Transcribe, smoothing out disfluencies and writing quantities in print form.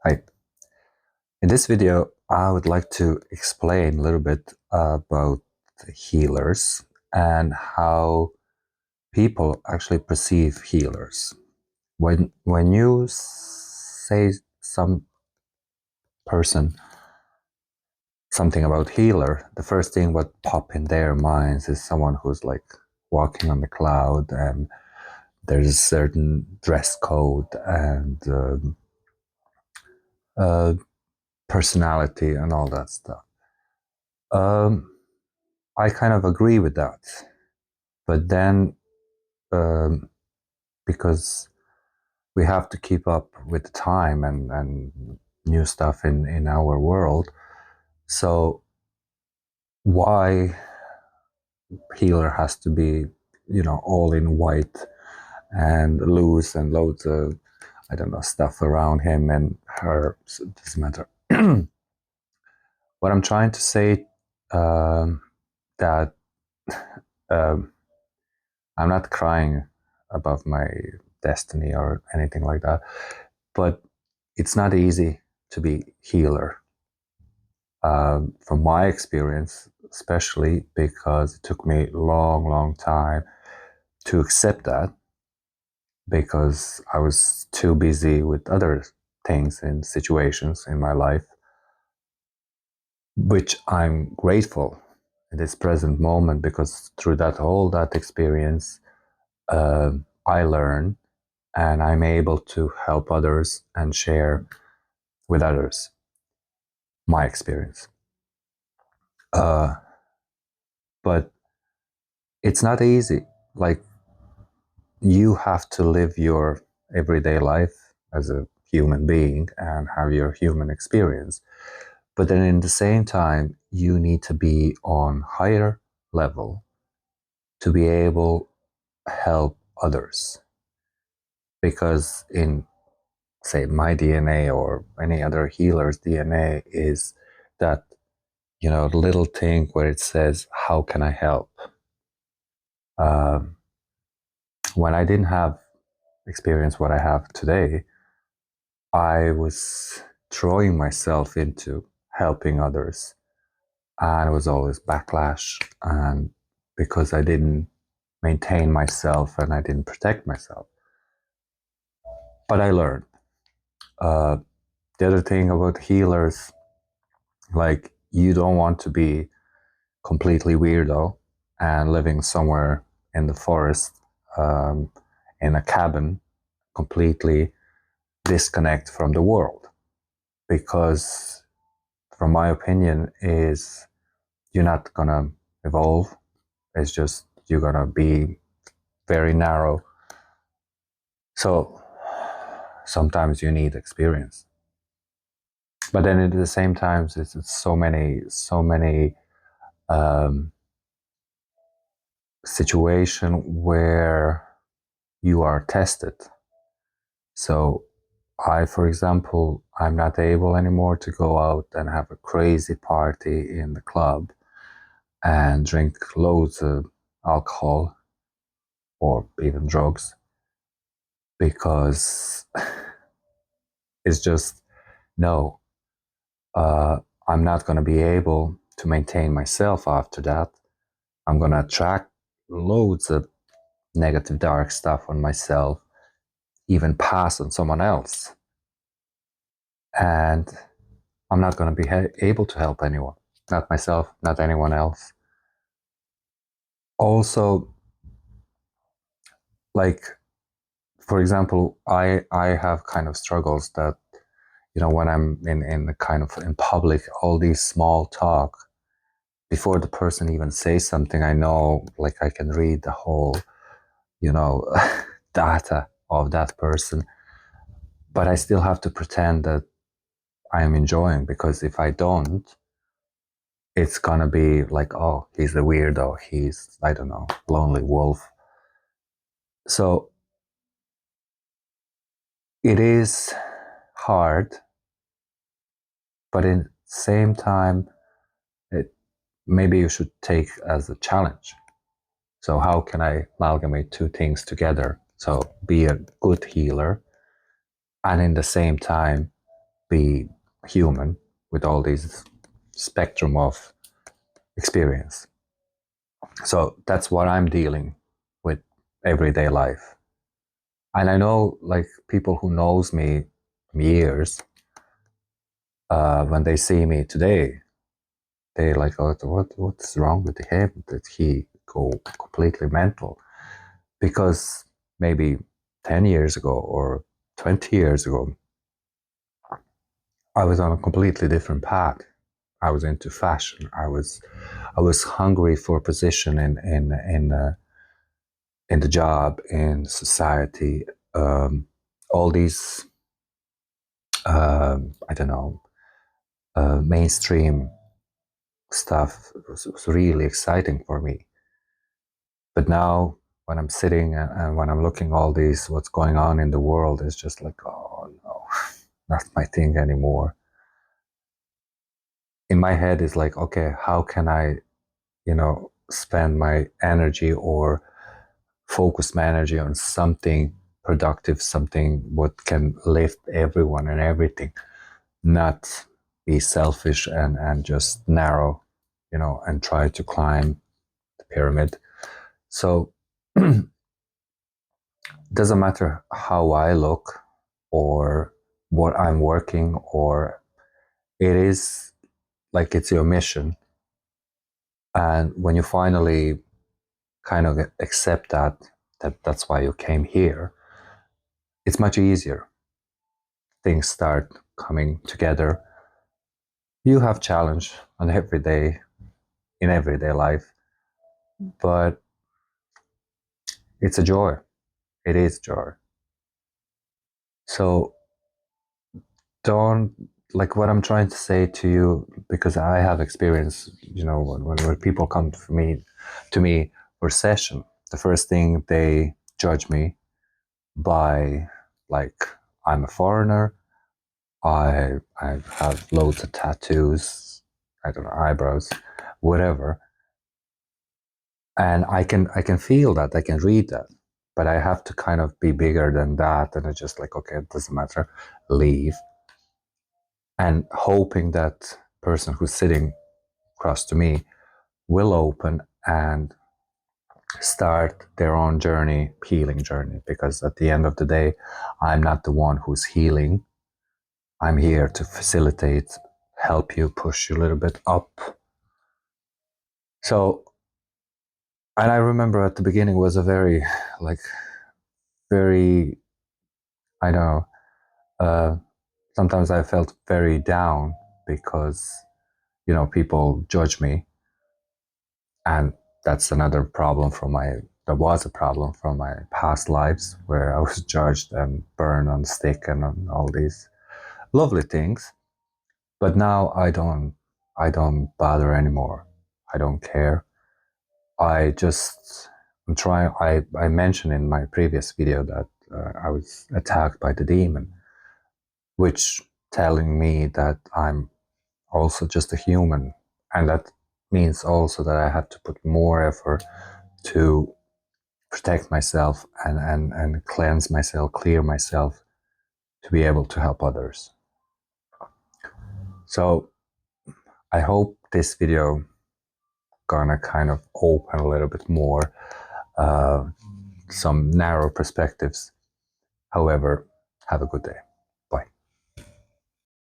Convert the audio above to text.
Hi. In this video, I would like to explain a little bit about healers and how people actually perceive healers. When you say some person something about healer, the first thing what pop in their minds is someone who's like walking on the cloud, and there's a certain dress code and uh, personality and all that stuff. Um, I kind of agree with that. But then, um, because we have to keep up with the time and new stuff in our world, so why healer has to be, all in white and loose and loads of, I don't know, stuff around him and her, so it doesn't matter. What I'm trying to say, that um, I'm not crying above my destiny or anything like that, but it's not easy to be healer. From my experience, especially because it took me a long time to accept that, because I was too busy with other things and situations in my life, which I'm grateful in this present moment, because through that experience, I learn and I'm able to help others and share with others my experience. Uh, but it's not easy. Like, you have to live your everyday life as a human being and have your human experience. But then in the same time, you need to be on higher level to be able to help others. Because in, say, my DNA or any other healer's DNA is that, the little thing where it says, how can I help? Um, when I didn't have experience what I have today, I was throwing myself into helping others, and it was always backlash, and because I didn't maintain myself and I didn't protect myself. But I learned. Uh, the other thing about healers, like, you don't want to be completely weirdo and living somewhere in the forest, um, in a cabin, completely disconnect from the world, because from my opinion is you're not gonna evolve. It's just you're gonna be very narrow. So sometimes you need experience, but then at the same time, it's so many um, situation where you are tested. So for example, I'm not able anymore to go out and have a crazy party in the club and drink loads of alcohol or even drugs, because it's just, no, uh, I'm not going to be able to maintain myself after that. I'm going to attract loads of negative, dark stuff on myself, even pass on someone else. And I'm not going to be able to help anyone, not myself, not anyone else. Also, like, for example, I have kind of struggles that, when I'm in the kind of in public, all these small talk, before the person even says something, I know, like, I can read the whole, you know, data of that person, but I still have to pretend that I am enjoying, because if I don't, it's gonna be like, oh, he's a weirdo, he's, I don't know, lonely wolf. So it is hard, but in the same time, it maybe you should take as a challenge. So how can I amalgamate two things together? So be a good healer and in the same time be human with all these spectrum of experience. So that's what I'm dealing with everyday life. And I know, like, people who knows me years, when they see me today, they like, oh, what's wrong with him? Did he go completely mental? Because maybe 10 years ago or 20 years ago, I was on a completely different path. I was into fashion. I was hungry for a position in the job, in society. All these, I don't know, mainstream stuff was really exciting for me. But now, when I'm sitting and when I'm looking all these, what's going on in the world, it's just like, oh no, not my thing anymore. In my head, it's like, okay, how can I, spend my energy or focus my energy on something productive, something what can lift everyone and everything, not be selfish and just narrow, and try to climb the pyramid. So it doesn't matter how I look or what I'm working, or it is like it's your mission. And when you finally kind of accept that that's why you came here, it's much easier. Things start coming together. You have challenge on every day in everyday life, but it's a joy. It is joy. So don't, like, what I'm trying to say to you, because I have experience, when people come to me for session, the first thing they judge me by, like, I'm a foreigner. I have loads of tattoos. I don't know, eyebrows, whatever. And I can feel that, I can read that, but I have to kind of be bigger than that. And it's just like, okay, it doesn't matter, leave. And hoping that person who's sitting across to me will open and start their own journey, healing journey. Because at the end of the day, I'm not the one who's healing. I'm here to facilitate, help you, push you a little bit up. So, and I remember at the beginning was a very, like, very, I don't know, sometimes I felt very down because, people judge me. And that's another problem that was a problem from my past lives, where I was judged and burned on stick and on all these lovely things. But now I don't bother anymore. I don't care. I'm trying. I mentioned in my previous video that I was attacked by the demon, which telling me that I'm also just a human, and that means also that I have to put more effort to protect myself and cleanse myself, clear myself, to be able to help others. So I hope this video gonna kind of open a little bit more, some narrow perspectives. However, have a good day.